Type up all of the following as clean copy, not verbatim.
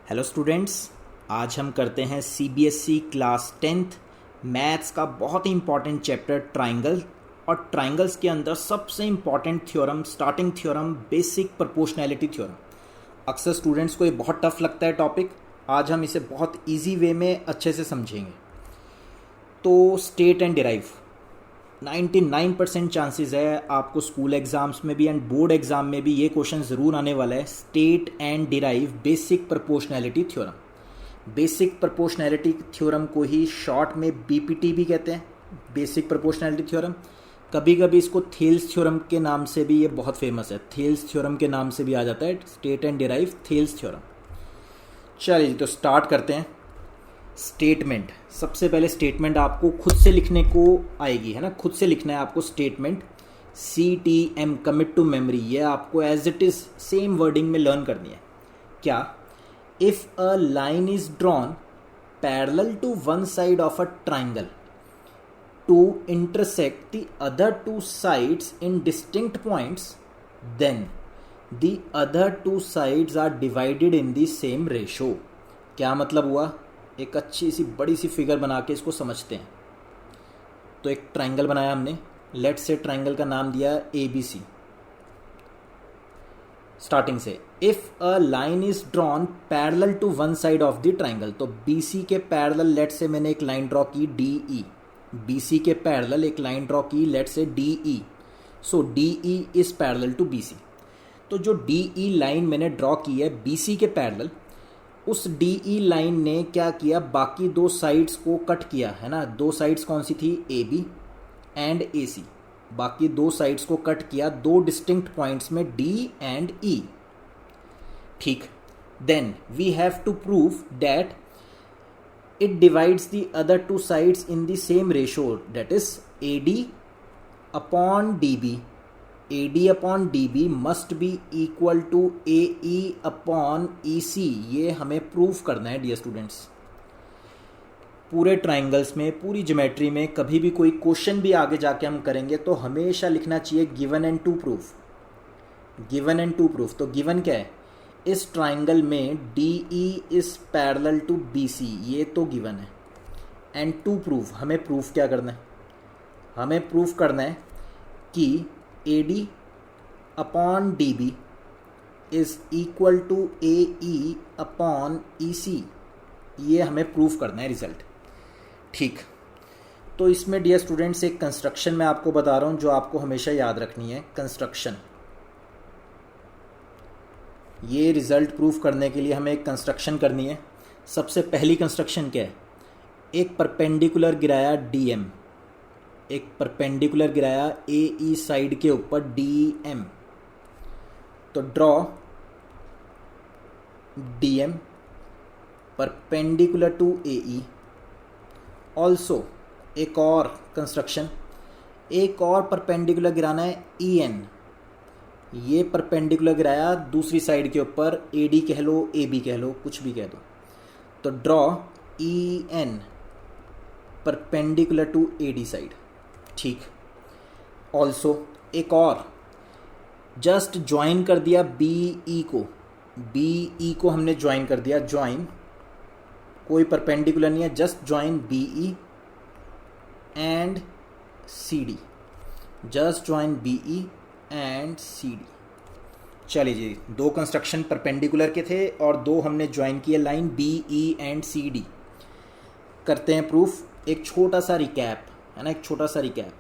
Hello students, आज हम करते हैं सीबीएसई क्लास 10th मैथ्स का बहुत ही इंपॉर्टेंट चैप्टर ट्राइंगल। और ट्राइंगल्स के अंदर सबसे important theorem, starting theorem, basic proportionality theorem. अक्सर स्टूडेंट्स को ये बहुत टफ लगता है टॉपिक। आज हम इसे बहुत इजी वे में अच्छे से समझेंगे। तो स्टेट एंड डिराइव 99% चांसेस है आपको स्कूल एग्जाम्स में भी एंड बोर्ड एग्जाम में भी ये क्वेश्चन ज़रूर आने वाला है। State and derive basic proportionality theorem. Basic proportionality theorem को ही शॉर्ट में बीपीटी भी कहते हैं, बेसिक प्रोपोर्शनैलिटी थ्योरम। कभी कभी इसको थेल्स थ्योरम के नाम से भी ये बहुत फेमस है, थेल्स थ्योरम के नाम से भी आ जाता है, state and derive Thales theorem. चलिए तो स्टार्ट करते हैं। स्टेटमेंट, सबसे पहले स्टेटमेंट आपको खुद से लिखने को आएगी, है ना, खुद से लिखना है आपको statement. CTM, commit to memory, ये आपको as it is same wording में लर्न करनी है। क्या? If a line is drawn parallel to one side of a triangle to intersect the other two sides in distinct points, then the other two sides are divided in the same ratio. क्या मतलब हुआ? एक अच्छी सी बड़ी सी figure बना के इसको समझते हैं। तो एक ट्राइंगल बनाया हमने, लेट से ट्राइंगल का नाम दिया ABC। स्टार्टिंग से if a line is drawn parallel to one side of the triangle, तो BC के पैरेलल लेट से मैंने एक लाइन ड्रॉ की DE। BC के पैरेलल एक लाइन ड्रॉ की let say DE। So DE is parallel to BC। तो जो DE लाइन मैंने ड्रॉ की है BC के पैरेलल, उस DE लाइन ने क्या किया, बाकी दो साइड्स को कट किया, है ना। दो साइड्स कौन सी थी? AB and AC। बाकी दो साइड्स को कट किया दो डिस्टिंक्ट पॉइंट्स में D एंड E। ठीक। Then we have to prove that it divides the other two sides in the same ratio, that is AD upon DB। AD upon DB must be equal to AE upon EC। ये हमें proof करना है dear students. पूरे triangles में, पूरी geometry में कभी भी कोई क्वेश्चन भी आगे जाके हम करेंगे तो हमेशा लिखना चाहिए given and to proof. Given and to proof. तो गिवन क्या है? इस ट्राइंगल में DE is parallel to BC, ये तो गिवन है। एंड टू प्रूफ, हमें प्रूफ क्या करना है? हमें प्रूफ करना है कि AD upon DB is equal to AE upon EC। ये हमें प्रूफ करना है रिजल्ट। ठीक। तो इसमें डियर स्टूडेंट्स एक कंस्ट्रक्शन मैं आपको बता रहा हूँ जो आपको हमेशा याद रखनी है। कंस्ट्रक्शन, ये रिजल्ट प्रूफ करने के लिए हमें एक कंस्ट्रक्शन करनी है। सबसे पहली कंस्ट्रक्शन क्या है? एक परपेंडिकुलर गिराया DM, एक परपेंडिकुलर गिराया AE साइड के ऊपर DM। तो draw DM perpendicular to AE। Also एक और कंस्ट्रक्शन, एक और परपेंडिकुलर गिराना है EN। ये परपेंडिकुलर गिराया दूसरी साइड के ऊपर, AD कह लो, AB कह लो, कुछ भी कह दो। तो draw EN perpendicular to AD side. ठीक। ऑल्सो एक और, जस्ट ज्वाइन कर दिया BE को, BE को हमने ज्वाइन कर दिया। ज्वाइन, कोई परपेंडिकुलर नहीं है, just join BE and CD। Just join BE and CD। चलिए जी, दो कंस्ट्रक्शन परपेंडिकुलर के थे और दो हमने ज्वाइन किए लाइन BE एंड CD। करते हैं प्रूफ। एक छोटा सा रिकैप, है ना, एक छोटा सा रिकैप।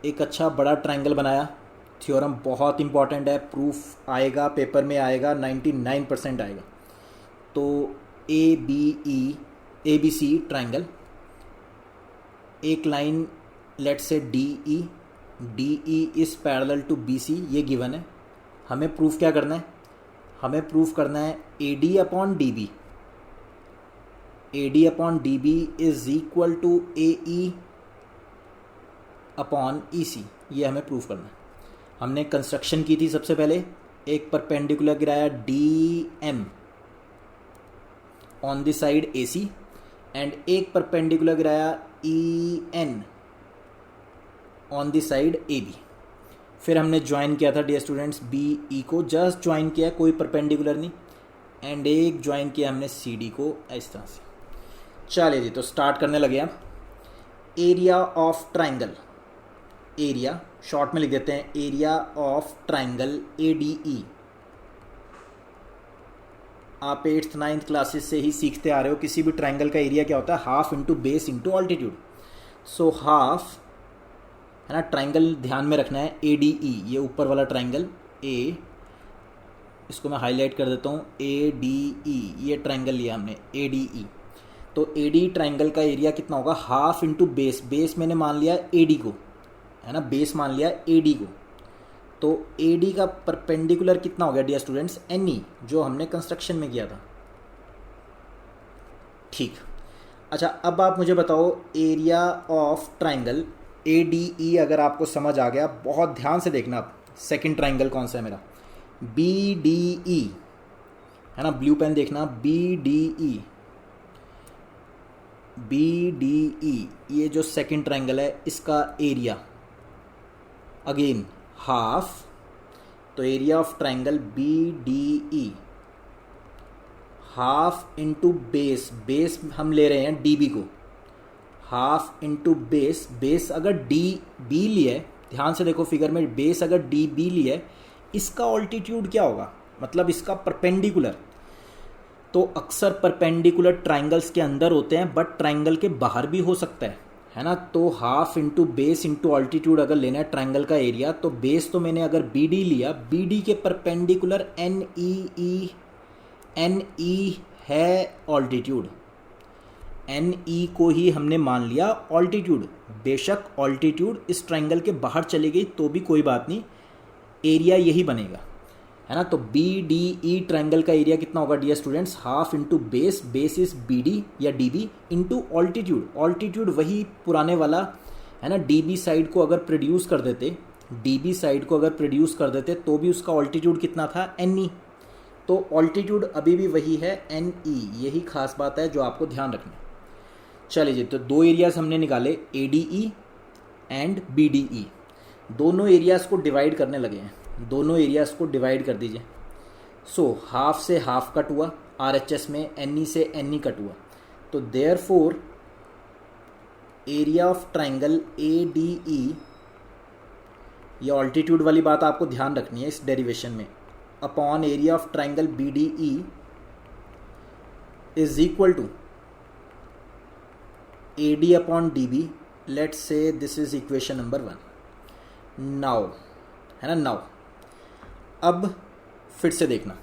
एक अच्छा बड़ा ट्राइंगल बनाया, थ्योरम बहुत इंपॉर्टेंट है, प्रूफ आएगा पेपर में, आएगा 99% आएगा। तो ABC ट्राइंगल, एक line let say DE is parallel to BC, ये गिवन है। हमें प्रूफ क्या करना है? हमें प्रूफ करना है AD upon DB। AD upon DB is equal to AE upon EC। ये हमें प्रूफ करना है। हमने कंस्ट्रक्शन की थी सबसे पहले, एक परपेंडिकुलर गिराया DM on the side AC and एक परपेंडिकुलर गिराया EN on the side AB। फिर हमने ज्वाइन किया था डियर स्टूडेंट्स BE को, जस्ट ज्वाइन किया, कोई परपेंडिकुलर नहीं। एंड एक ज्वाइन किया हमने सी डी को इस तरह से। चलिए जी, तो स्टार्ट करने लगे अब। Area of triangle, area short में लिख देते हैं, area of triangle A D ई। आप 8th 9th क्लासेस से ही सीखते आ रहे हो, किसी भी ट्राइंगल का एरिया क्या होता है, half into base into altitude. So half है ना, ट्राइंगल ध्यान में रखना है ए डी ई, ये ऊपर वाला ट्राइंगल ए, इसको मैं हाईलाइट कर देता हूँ, ए डी ई, ये ट्राइंगल लिया हमने ए डी ई। तो ए डी ट्राइंगल का एरिया कितना होगा, हाफ इंटू बेस, बेस मैंने मान लिया ए डी को, है ना, बेस मान लिया ए डी को। तो ए डी का परपेंडिकुलर कितना हो गया डियर स्टूडेंट्स, एन ई, जो हमने कंस्ट्रक्शन में किया था। ठीक, अच्छा अब आप मुझे बताओ area of triangle A D ई, अगर आपको समझ आ गया, बहुत ध्यान से देखना। आप सेकंड ट्राइंगल कौन सा है मेरा, बी डी ई, है ना, ब्लू पेन देखना, B D E, B D E, ये जो सेकंड ट्राइंगल है इसका एरिया अगेन हाफ। तो area of triangle B D E half into base, base हम ले रहे हैं डी बी को, हाफ इंटू बेस, बेस अगर डी बी लिए, ध्यान से देखो फिगर में, बेस अगर डी बी लिए, इसका ऑल्टीट्यूड क्या होगा, मतलब इसका परपेंडिकुलर। तो अक्सर परपेंडिकुलर ट्राइंगल्स के अंदर होते हैं, बट ट्राइंगल के बाहर भी हो सकता है ना। तो half into base into altitude अगर लेना है ट्राइंगल का एरिया, तो बेस तो मैंने अगर बी डी लिया, बी डी के perpendicular N E, N E है ऑल्टीट्यूड, एन ई को ही हमने मान लिया ऑल्टीट्यूड। बेशक ऑल्टीट्यूड इस ट्राइंगल के बाहर चली गई तो भी कोई बात नहीं, एरिया यही बनेगा, है ना। तो बी डी ई ट्राइंगल का एरिया कितना होगा dear students, half into base, base is B D या D B, into altitude, altitude वही पुराने वाला, है ना। डी बी साइड को अगर प्रोड्यूस कर देते, डी बी साइड को अगर प्रोड्यूस कर देते तो भी उसका ऑल्टीट्यूड कितना था, एन ई। तो ऑल्टीट्यूड अभी भी वही है, एन ई, यही खास बात है जो आपको ध्यान रखना है। चलिए जी, तो दो एरियाज हमने निकाले, A D E and B D E. दोनों एरियाज को डिवाइड करने लगे हैं, दोनों एरियाज को डिवाइड कर दीजिए। सो हाफ से हाफ कट हुआ, आर एच एस में एन ई से एन ई कट हुआ। तो therefore area of triangle A D E, ये ऑल्टीट्यूड वाली बात आपको ध्यान रखनी है इस डेरिवेशन में, upon area of triangle B D E is equal to A D upon D B. Let's say this is equation number 1 now, है ना। नाउ अब फिर से देखना,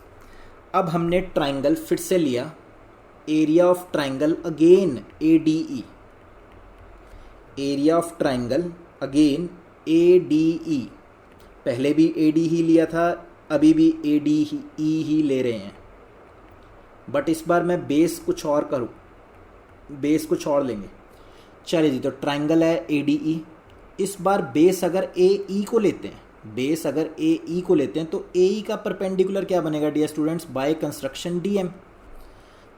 अब हमने ट्राइंगल फिर से लिया, area of triangle again A D E, area of triangle again A D ई। पहले भी ए डी ही लिया था, अभी भी ए डी ई ही ले रहे हैं, बट इस बार मैं बेस कुछ और करूँ, बेस कुछ और लेंगे। चलिए जी, तो ट्राइंगल है ए डी ई, इस बार बेस अगर ए ई को लेते हैं, बेस अगर ए ई को लेते हैं, तो ए ई का परपेंडिकुलर क्या बनेगा dear students, by construction D M.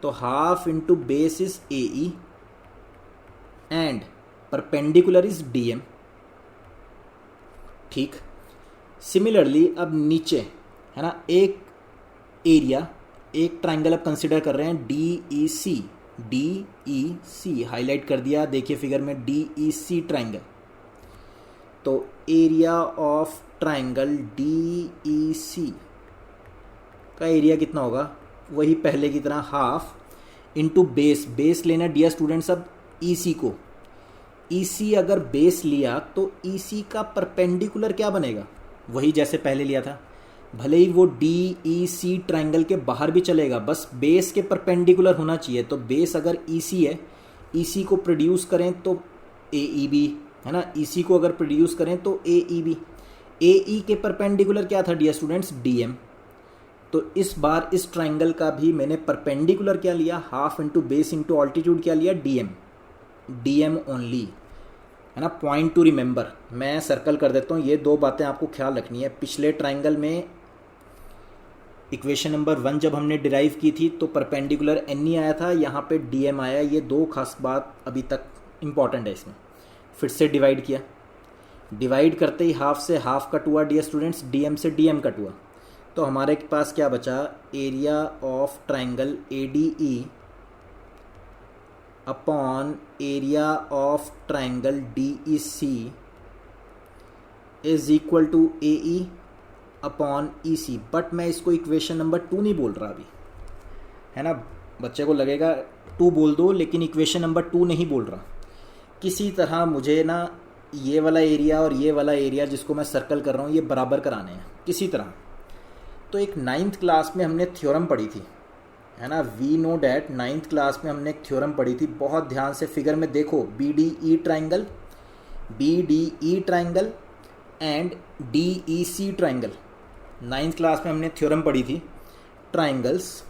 तो half into base is A E and perpendicular is D M. ठीक, सिमिलरली अब नीचे, है ना, एक एरिया, एक ट्राइंगल अब कंसिडर कर रहे हैं D E C, D E C highlight कर दिया, देखिए फिगर में डी ई सी ट्राइंगल। तो area of triangle D E C का एरिया कितना होगा, वही पहले की तरह हाफ इंटू बेस, बेस लेना डियर स्टूडेंट्स अब ई सी को, ई सी अगर बेस लिया तो ई सी का परपेंडिकुलर क्या बनेगा, वही जैसे पहले लिया था, भले ही वो डी ई सी ट्राइंगल के बाहर भी चलेगा, बस बेस के परपेंडिकुलर होना चाहिए। तो बेस अगर ई सी है, ई सी को प्रोड्यूस करें तो ए ई बी, है ना, ई सी को अगर प्रोड्यूस करें तो ए ई बी, ए ई के परपेंडिकुलर क्या था डियर स्टूडेंट्स, डी एम। तो इस बार इस ट्राइंगल का भी मैंने परपेंडिकुलर क्या लिया, half into base into altitude क्या लिया, D M, D M only, है ना। पॉइंट टू रिमेंबर, मैं सर्कल कर देता हूँ, ये दो बातें आपको ख्याल रखनी है। पिछले ट्राइंगल में इक्वेशन नंबर 1 जब हमने डिराइव की थी तो परपेंडिकुलर एन ई आया था, यहाँ पे डी एम आया, ये दो खास बात अभी तक इम्पॉर्टेंट है इसमें। फिर से डिवाइड किया, डिवाइड करते ही हाफ से हाफ कट हुआ डियर स्टूडेंट्स, डी एम से डी एम कट हुआ। तो हमारे पास क्या बचा, area of triangle A D E upon area of triangle D E C is equal to A E upon E C. But मैं इसको इक्वेशन नंबर 2 नहीं बोल रहा अभी, है ना। बच्चे को लगेगा 2 बोल दो, लेकिन इक्वेशन नंबर 2 नहीं बोल रहा। किसी तरह मुझे ना ये वाला एरिया और ये वाला एरिया जिसको मैं सर्कल कर रहा हूँ ये बराबर कराने हैं किसी तरह। तो एक 9th क्लास में हमने थ्योरम पढ़ी थी, है ना। We know that 9th class में हमने एक थ्योरम पढ़ी थी। बहुत ध्यान से फिगर में देखो, B D E triangle and D E C triangle. 9th class में हमने थ्योरम पढ़ी थी ट्राइंगल्स।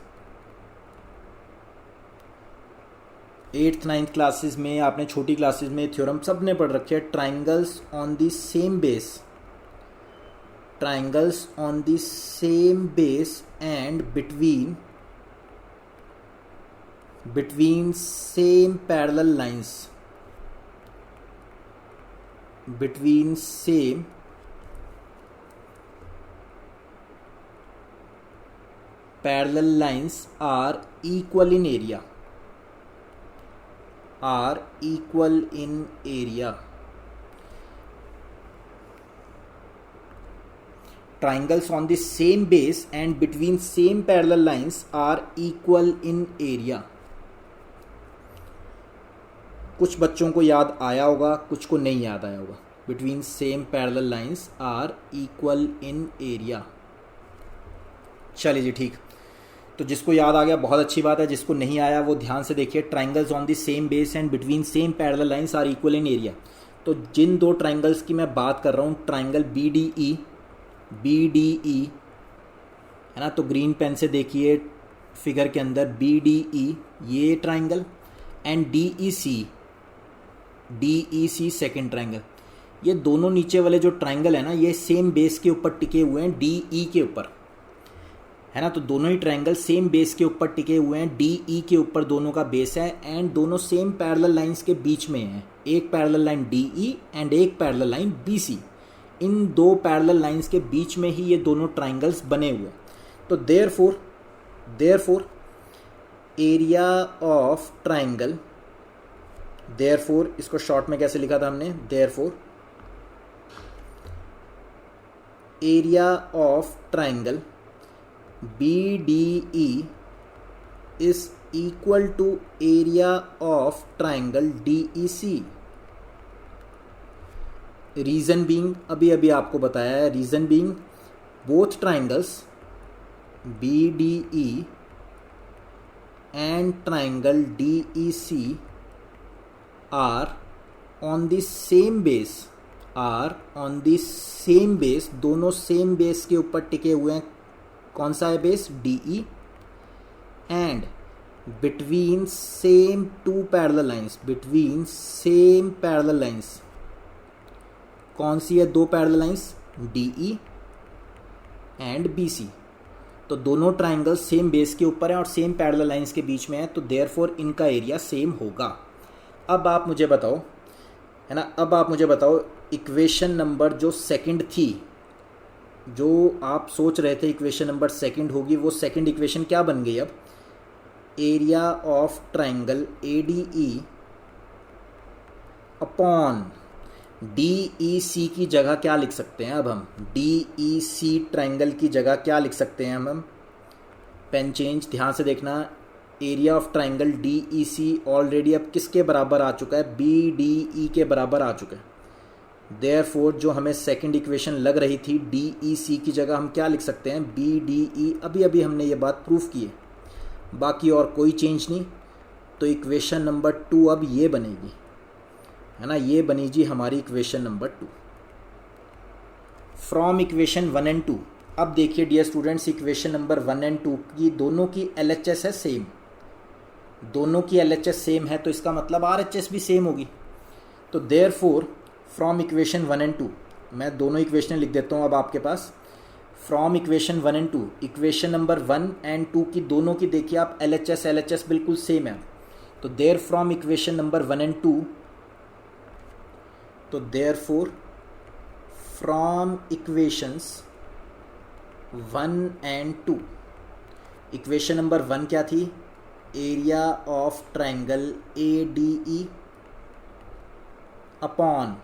8th 9th क्लासेस में, आपने छोटी क्लासेस में थ्योरम सब ने पढ़ रखे हैं। Triangles on the same base, triangles on the same base and between same parallel lines, between same parallel lines are equal in area, are equal in area. Triangles on the same base and between same parallel lines are equal in area. कुछ बच्चों को याद आया होगा, कुछ को नहीं याद आया होगा। Between same parallel lines are equal in area. चलिए जी, ठीक। तो जिसको याद आ गया बहुत अच्छी बात है, जिसको नहीं आया वो ध्यान से देखिए। Triangles on the same base and between same parallel lines are equal in area. तो जिन दो ट्राइंगल्स की मैं बात कर रहा हूँ, ट्राइंगल बी डी ई, है ना। तो ग्रीन पेन से देखिए फिगर के अंदर, बी डी ई ये triangle and D E C second triangle. ये दोनों नीचे वाले जो ट्राइंगल है ना, ये सेम बेस के ऊपर टिके हुए हैं, डी ई के ऊपर, है ना। तो दोनों ही ट्राइंगल सेम बेस के ऊपर टिके हुए हैं, डी ई के ऊपर दोनों का बेस है, एंड दोनों सेम पैरेलल लाइंस के बीच में हैं। एक parallel line D E and एक पैरेलल लाइन बी सी। इन दो पैरेलल लाइंस के बीच में ही ये दोनों ट्राइंगल्स बने हुए हैं। तो therefore area of triangle, therefore इसको शॉर्ट में कैसे लिखा था हमने, therefore area of triangle B D E is equal to area of triangle D E C. Reason being, अभी आपको बताया है, reason being both triangles B D E and triangle D E C are on the same base, दोनों same base के ऊपर टिके हुए हैं। कौन सा है base, D E, and between same two parallel lines, between same parallel lines. कौन सी है दो parallel lines, D E and B C. तो दोनों ट्राइंगल सेम बेस के ऊपर हैं और सेम पैरेलल लाइंस के बीच में है, तो देयरफॉर इनका एरिया सेम होगा। अब आप मुझे बताओ, है ना, अब आप मुझे बताओ इक्वेशन नंबर जो सेकंड थी, जो आप सोच रहे थे इक्वेशन नंबर सेकंड होगी, वो सेकंड इक्वेशन क्या बन गई अब, area of triangle A D E upon D E C की जगह क्या लिख सकते हैं अब हम, डी ई सी ट्राइंगल की जगह क्या लिख सकते हैं हम। पेन चेंज, ध्यान से देखना। Area of triangle D E C already अब किसके बराबर आ चुका है, बी डी ई के बराबर आ चुका है। देयरफॉर जो हमें सेकंड इक्वेशन लग रही थी डी ई सी की जगह हम क्या लिख सकते हैं, बी डी ई। अभी हमने ये बात प्रूफ की है, बाकी और कोई चेंज नहीं। तो इक्वेशन नंबर 2 अब ये बनेगी, है ना, ये बनी जी हमारी equation number 2 from equation 1 and 2। अब देखिए dear students, equation number 1 and 2 की दोनों की LHS है सेम, दोनों की LHS सेम है, तो इसका मतलब RHS भी सेम होगी। तो देयरफॉर फ्रॉम इक्वेशन 1 एंड 2, मैं दोनों इक्वेशन लिख देता हूँ अब आपके पास। From equation 1 and 2, equation number 1 and 2 की दोनों की देखिए आप LHS बिल्कुल सेम है। तो there from equation number 1 and 2, तो therefore from equations 1 and 2। Equation number 1 क्या थी? Area of triangle ADE upon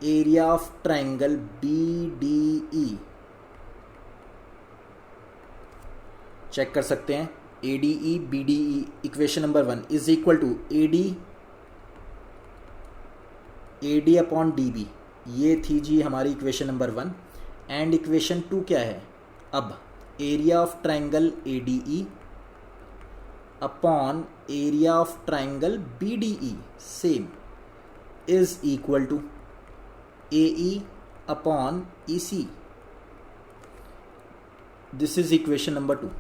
area of triangle BDE। Check कर सकते हैं, ADE BDE equation number 1 is equal to AD upon DB। ये थी जी हमारी equation number 1। And equation 2 क्या है? अब area of triangle ADE upon area of triangle BDE same is equal to AE upon EC। This is equation number 2।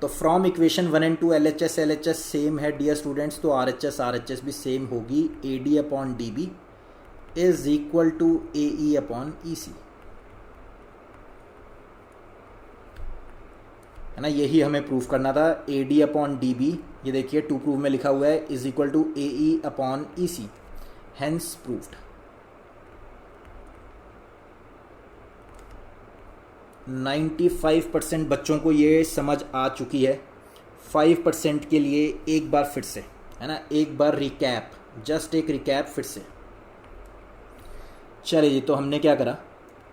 तो from equation 1 and 2 LHS same है dear students, तो RHS भी same होगी। AD upon DB is equal to AE upon EC, है ना। यही हमें prove करना था। AD अपॉन DB, ये देखिए 2 प्रूव में लिखा हुआ है, is equal to AE upon EC, hence proved. 95% बच्चों को ये समझ आ चुकी है। 5% के लिए एक बार फिर से, है ना, एक बार रिकैप, जस्ट एक रिकैप फिर से। चलिए जी, तो हमने क्या करा,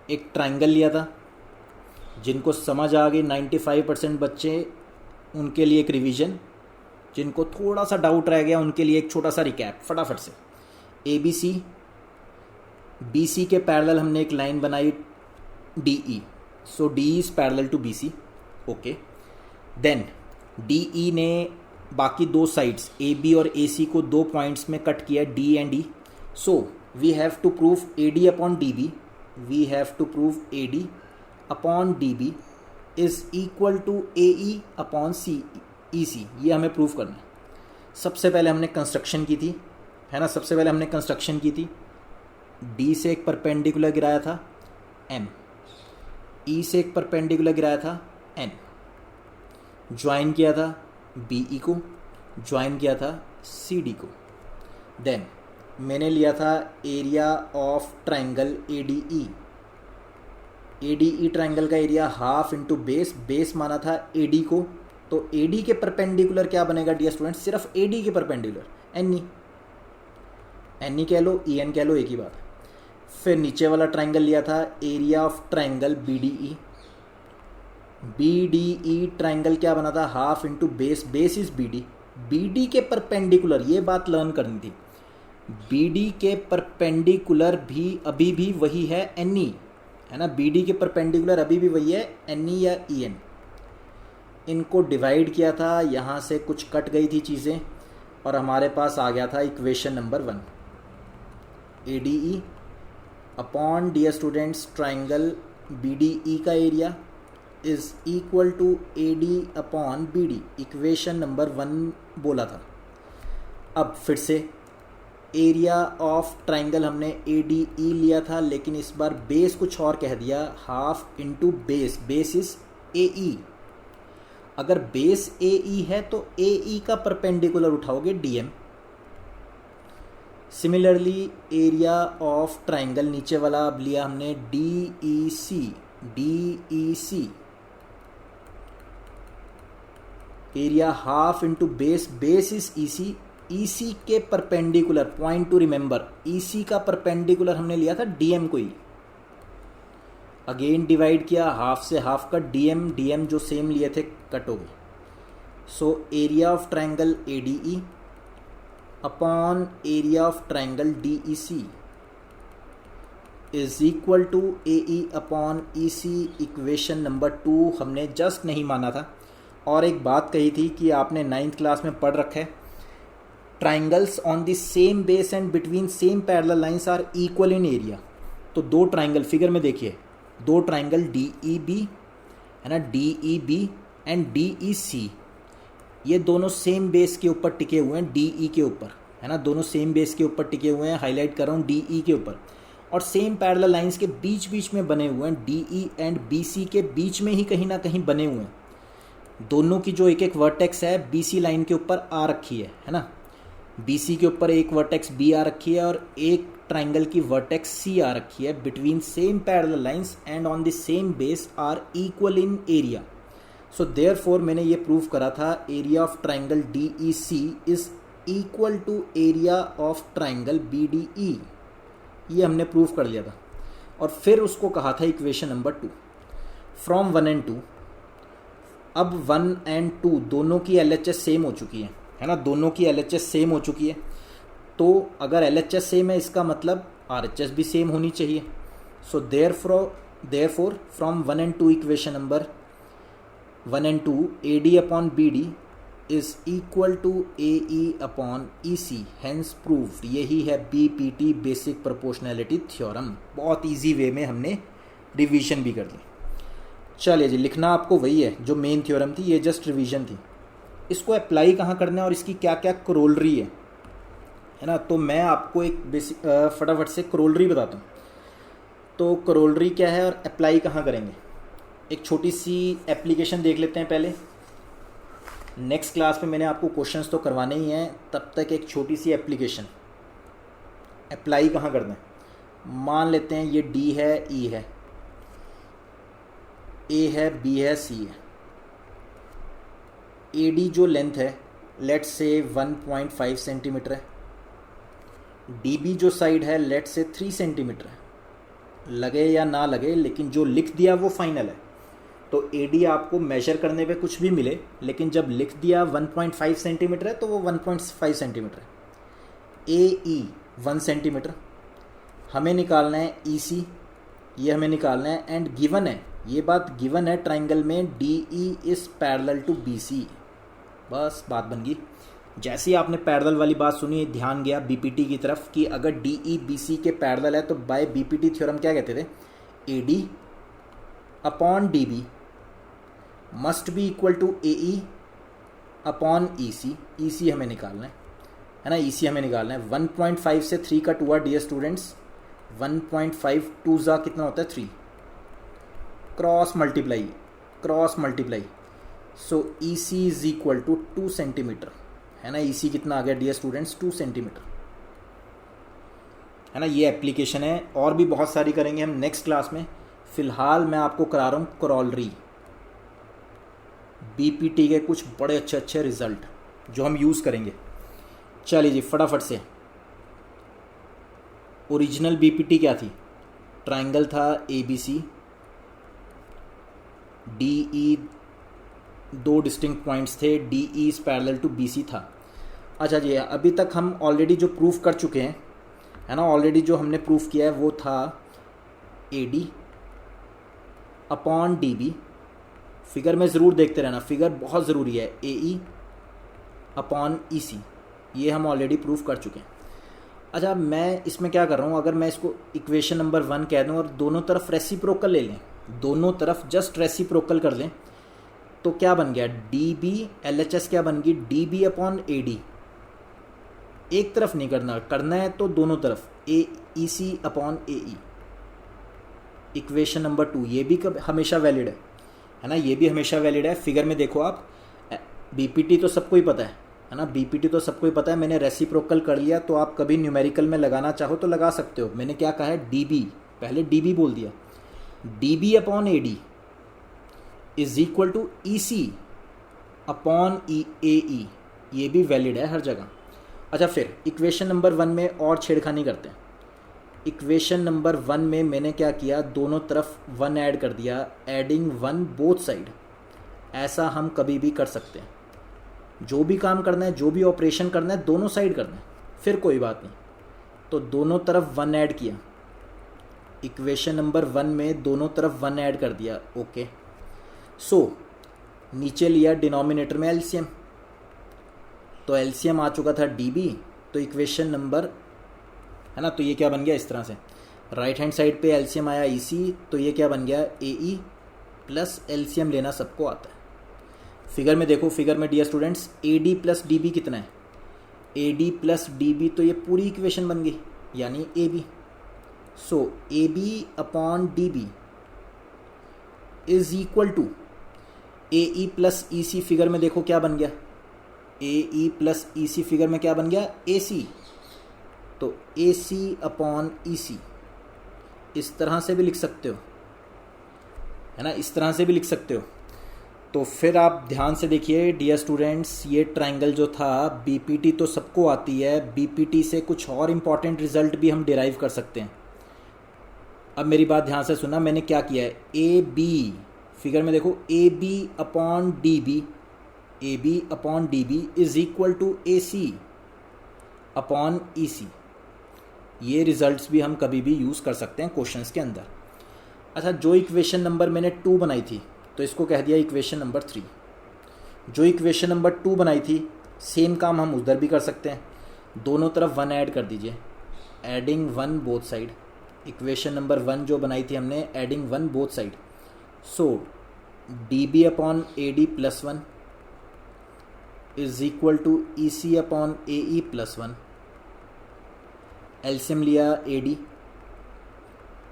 एक ट्राइंगल लिया था। जिनको समझ आ गई 95% बच्चे, उनके लिए एक रिवीजन, जिनको थोड़ा सा डाउट रह गया उनके लिए एक छोटा सा रिकैप फटाफट से। ABC, BC के पैरेलल हमने एक लाइन बनाई DE, so DE is parallel to BC, okay. Then DE ने बाकी 2 साइड्स AB और AC को 2 पॉइंट्स में कट किया, D and E। So we have to prove AD upon DB, we have to prove AD upon DB is equal to AE upon EC। ये हमें prove करना है। सबसे पहले हमने कंस्ट्रक्शन की थी, है ना, सबसे पहले हमने कंस्ट्रक्शन की थी। D से एक परपेंडिकुलर गिराया था M, E से एक परपेंडिकुलर गिराया था N, ज्वाइन किया था BE को, ज्वाइन किया था CD को। देन मैंने लिया था area of triangle ADE। ADE triangle का area half into base, base माना था AD को, तो AD के परपेंडिकुलर क्या बनेगा डियर स्टूडेंट? सिर्फ AD के परपेंडिकुलर NE कह लो, EN कह लो, एक ही बात है। फिर नीचे वाला ट्राइंगल लिया था area of triangle BDE। BDE triangle क्या बना था? Half into base, base is BD के परपेंडिकुलर, ये बात लर्न करनी थी। BD के परपेंडिकुलर भी अभी भी वही है NE, है ना। BD के परपेंडिकुलर अभी भी वही है NE या EN। इनको डिवाइड किया था, यहाँ से कुछ कट गई थी चीज़ें और हमारे पास आ गया था equation number 1। ADE upon dear students triangle BDE का area is equal to AD upon BD, equation number 1 बोला था। अब फिर से एरिया ऑफ ट्राइंगल हमने ADE लिया था, लेकिन इस बार बेस कुछ और कह दिया, half into base, base is AE। अगर बेस AE है तो AE का परपेंडिकुलर उठाओगे DM। Similarly area of triangle नीचे वाला अब लिया हमने DEC, area half into base, base is EC के perpendicular, point to remember, EC का परपेंडिकुलर हमने लिया था DM को ही। अगेन डिवाइड किया, हाफ से हाफ का DM जो सेम लिए थे कट हो गए। So area of triangle ADE upon area of triangle DEC is equal to AE upon EC, equation number 2 हमने जस्ट नहीं माना था। और एक बात कही थी कि आपने 9th क्लास में पढ़ रखा है, triangles on the same base and between same parallel lines are equal in area. तो 2 ट्राइंगल, फिगर में देखिए, 2 ट्राइंगल DEB, है ना, DEB एंड DEC, ये दोनों सेम बेस के ऊपर टिके हुए हैं, DE के ऊपर, है ना, दोनों सेम बेस के ऊपर टिके हुए हैं। हाईलाइट कर रहा हूँ DE के ऊपर, और सेम पैरेलल लाइंस के बीच बीच में बने हुए हैं, DE एंड BC के बीच में ही कहीं ना कहीं बने हुए हैं। दोनों की जो एक एक वर्टेक्स है BC लाइन के ऊपर आ रखी है ना। BC के ऊपर एक वर्टेक्स B आ रखी है और एक ट्राइंगल की वर्टेक्स C आ रखी है between same parallel lines and on the same base are equal in area. So therefore मैंने ये प्रूव करा था area of triangle DEC is equal to area of triangle BDE। ये हमने प्रूव कर लिया था। और फिर उसको कहा था इक्वेशन नंबर 2 फ्रॉम 1 and 2। अब 1 and 2 दोनों की LHS सेम हो चुकी है ना, दोनों की LHS सेम हो चुकी है। तो अगर LHS सेम है इसका मतलब RHS भी सेम होनी चाहिए। So therefore from 1 and 2 equation number 1 and 2 AD upon BD is equal to AE upon EC, hence proved. यही है BPT बेसिक प्रोपोर्शनैलिटी थ्योरम। बहुत इजी वे में हमने रिवीजन भी कर ली। चलिए जी, लिखना आपको वही है जो मेन थ्योरम थी, ये जस्ट रिवीजन थी। इसको अप्लाई कहाँ करना है और इसकी क्या क्या करोलरी है ना। तो मैं आपको एक बेसिक फटाफट से करोलरी बताता हूँ। तो करोलरी क्या है और अप्लाई कहाँ करेंगे, एक छोटी सी एप्लीकेशन देख लेते हैं पहले। नेक्स्ट क्लास में मैंने आपको क्वेश्चंस तो करवाने ही हैं, तब तक एक छोटी सी एप्लीकेशन। अप्लाई कहाँ करना है, मान लेते हैं ये D है, E है, A है, B है, C है। AD जो लेंथ है लेट्स से 1.5 सेंटीमीटर है, DB जो साइड है लेट्स से 3 सेंटीमीटर है। लगे या ना लगे लेकिन जो लिख दिया वो फाइनल है। तो AD आपको मेजर करने पे कुछ भी मिले, लेकिन जब लिख दिया 1.5 सेंटीमीटर है तो वो 1.5 सेंटीमीटर है। AE 1 सेंटीमीटर हमें निकालना है, EC ये हमें निकालना है, एंड गिवन है, ये बात गिवन है ट्राइंगल में DE is parallel to BC। बस बात बन गई। जैसे ही आपने पैरेलल वाली बात सुनी, ध्यान गया BPT की तरफ कि अगर DE BC के पैरेलल है तो बाय BPT थ्योरम क्या कहते थे, AD upon DB must be equal to AE upon EC। EC हमें निकालना है ना, EC हमें निकालना है। 1.5 से 3 का 2 डियर स्टूडेंट्स, 1.5 2 जा कितना होता है 3, cross multiply. So EC is equal to 2 centimetre है ना। EC कितना आ गया डियर स्टूडेंट्स, 2 सेंटीमीटर है ना। ये एप्लीकेशन है, और भी बहुत सारी करेंगे हम नेक्स्ट क्लास में। फिलहाल मैं आपको करा रहा हूँ करोलरी, BPT के कुछ बड़े अच्छे रिजल्ट जो हम यूज़ करेंगे। चलिए जी फटाफट से, ओरिजिनल BPT क्या थी, ट्राइंगल था ABC, DE 2 डिस्टिंक्ट पॉइंट्स थे, DE is parallel to BC था। अच्छा जी, अभी तक हम ऑलरेडी जो प्रूफ कर चुके हैं है ना, ऑलरेडी जो हमने प्रूफ किया है वो था AD अपॉन DB। फिगर में ज़रूर देखते रहना, फिगर बहुत ज़रूरी है। AE अपॉन EC ये हम ऑलरेडी प्रूफ कर चुके हैं। अच्छा, मैं इसमें क्या कर रहा हूँ, अगर मैं इसको इक्वेशन नंबर 1 कह दूँ और दोनों तरफ रेसिप्रोकल ले लें, दोनों तरफ जस्ट रेसिप्रोकल कर लें, तो क्या बन गया DB LHS क्या बन गई, DB अपॉन AD। एक तरफ नहीं करना है तो दोनों तरफ EC upon AE। Equation number 2 ये भी हमेशा वैलिड है ना, ये भी हमेशा वैलिड है। फिगर में देखो आप, BPT तो सबको ही पता है ना, BPT तो सबको ही पता है। मैंने रेसिप्रोकल कर लिया, तो आप कभी न्यूमेरिकल में लगाना चाहो तो लगा सकते हो। मैंने क्या कहा है, DB, पहले DB बोल दिया, DB upon AD is equal to EC upon AE। ये भी वैलिड है हर जगह। अच्छा, फिर इक्वेशन नंबर 1 में और छेड़खानी करते हैं। इक्वेशन नंबर 1 में मैंने क्या किया, दोनों तरफ 1 ऐड कर दिया, एडिंग 1 बोथ साइड। ऐसा हम कभी भी कर सकते हैं, जो भी काम करना है, जो भी ऑपरेशन करना है, दोनों साइड करना है, फिर कोई बात नहीं। तो दोनों तरफ 1 ऐड किया, इक्वेशन नंबर 1 में दोनों तरफ 1 ऐड कर दिया, ओके। सो नीचे लिया डिनोमिनेटर में एलसीएम, तो एलसीएम आ चुका था DB, तो इक्वेशन नंबर है ना, तो ये क्या बन गया इस तरह से। राइट हैंड साइड पे एलसीएम आया EC, तो ये क्या बन गया AE प्लस एलसीएम लेना सबको आता है। फिगर में देखो, फिगर में dear students AD plus DB कितना है, AD प्लस DB, तो ये पूरी इक्वेशन बन गई यानी AB। So AB upon DB is equal to AE plus EC। Figure में देखो क्या बन गया, ए ई प्लस ई सी फिगर में क्या बन गया, ए सी। तो ए सी अपॉन ई सी, इस तरह से भी लिख सकते हो, है ना, इस तरह से भी लिख सकते हो। तो फिर आप ध्यान से देखिए डियर स्टूडेंट्स, ये ट्राइंगल जो था बीपीटी तो सबको आती है, बीपीटी से कुछ और इम्पॉर्टेंट रिजल्ट भी हम डिराइव कर सकते हैं। अब मेरी बात ध्यान से सुना, मैंने क्या किया है, ए बी फिगर में देखो, A B upon D B, A B upon D B is equal to A C upon E C. ये रिजल्ट्स भी हम कभी भी यूज़ कर सकते हैं क्वेश्चंस के अंदर। अच्छा, जो इक्वेशन नंबर मैंने 2 बनाई थी तो इसको कह दिया इक्वेशन नंबर 3। जो इक्वेशन नंबर 2 बनाई थी सेम काम हम उधर भी कर सकते हैं, दोनों तरफ 1 ऐड कर दीजिए, adding 1 both side. Equation number 1 जो बनाई थी हमने, adding 1 both side. So D B upon A D plus 1 is equal to E C upon A E plus 1। LCM लिया A D,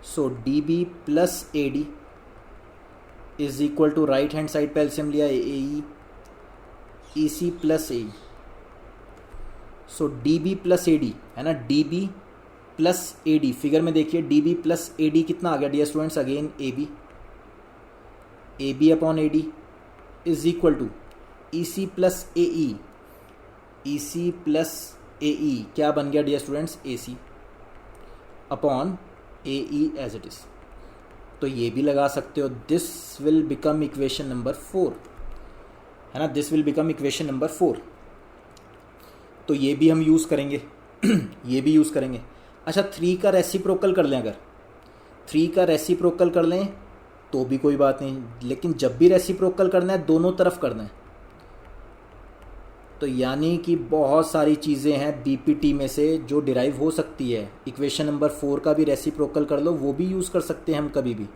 so D B plus A D is equal to right hand side पे LCM लिया A E C plus A. So D B plus A D, है ना, D B plus A D figure में देखिए, D B plus A D कितना आ गया dear students, again A B upon A D is equal to E C plus A E C plus A E क्या बन गया dear students, A C upon A E as it is. तो ये भी लगा सकते हो, this will become equation number 4, है ना, this will become equation number 4। तो ये भी हम यूज़ करेंगे ये भी यूज़ करेंगे। अच्छा, 3 का रेसिप्रोकल कर लें, अगर 3 का रेसिप्रोकल कर लें तो भी कोई बात नहीं, लेकिन जब भी रेसिप्रोकल करना है दोनों तरफ करना है। तो यानी कि बहुत सारी चीज़ें हैं बीपीटी में से जो डिराइव हो सकती है। इक्वेशन नंबर 4 का भी रेसिप्रोकल कर लो, वो भी यूज़ कर सकते हैं हम कभी भी।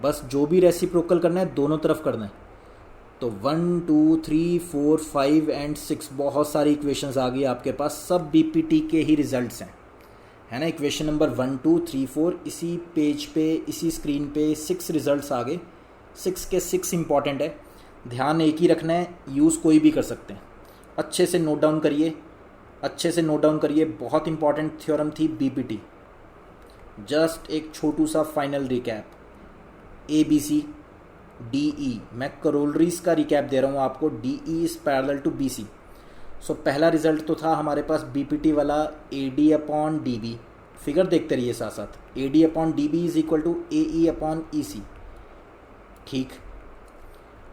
बस जो भी रेसिप्रोकल करना है दोनों तरफ करना है। तो 1 2 3 4 5 एंड 6 बहुत सारी इक्वेशंस आ गई आपके पास, सब बीपीटी के ही रिजल्ट्स हैं, है ना। इक्वेशन नंबर 1 2 3 4 इसी पेज पे, इसी स्क्रीन पे 6 रिजल्ट्स आ गए। 6 के 6 इंपॉर्टेंट है, ध्यान एक ही रखना है, यूज़ कोई भी कर सकते हैं। अच्छे से नोट डाउन करिए, अच्छे से नोट डाउन करिए, बहुत इंपॉर्टेंट थ्योरम थी बीपीटी। जस्ट एक छोटू सा final recap, A B C D E, मैं करोलरीज का रिकैप दे रहा हूँ आपको, D E is parallel to B C. So पहला रिजल्ट तो था हमारे पास बीपीटी वाला, A D upon D B, figure देखते रहिए साथ साथ, A D upon D B is equal to A E upon E C, ठीक।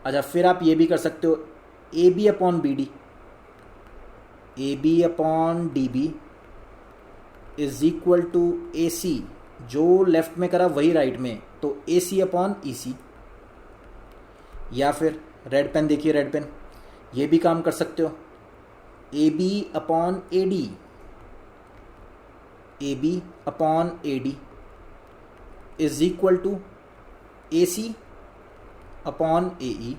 अच्छा, फिर आप ये भी कर सकते हो, A B upon B D, A B upon D B is equal to A C, जो लेफ्ट में करा वही राइट में, तो ए सी अपॉन ई सी। या फिर रेड पेन देखिए, रेड पेन, ये भी काम कर सकते हो, A B upon A D, A B upon A D is equal to A C upon A E.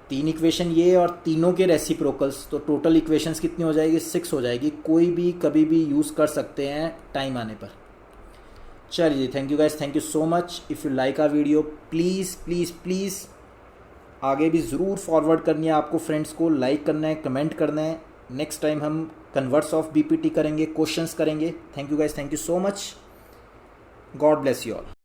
3 equation ये और तीनों के रेसिप्रोकल्स, तो टोटल इक्वेशंस कितनी हो जाएगी, 6 हो जाएगी। कोई भी कभी भी यूज़ कर सकते हैं टाइम आने पर। चलिए, thank you guys, thank you so much. If you like our video, please please please आगे भी ज़रूर फॉरवर्ड करनी है आपको, फ्रेंड्स को लाइक करना है, कमेंट करना है। नेक्स्ट टाइम हम कन्वर्ट्स ऑफ बीपीटी करेंगे, क्वेश्चंस करेंगे। Thank you guys, thank you so much. God bless you all.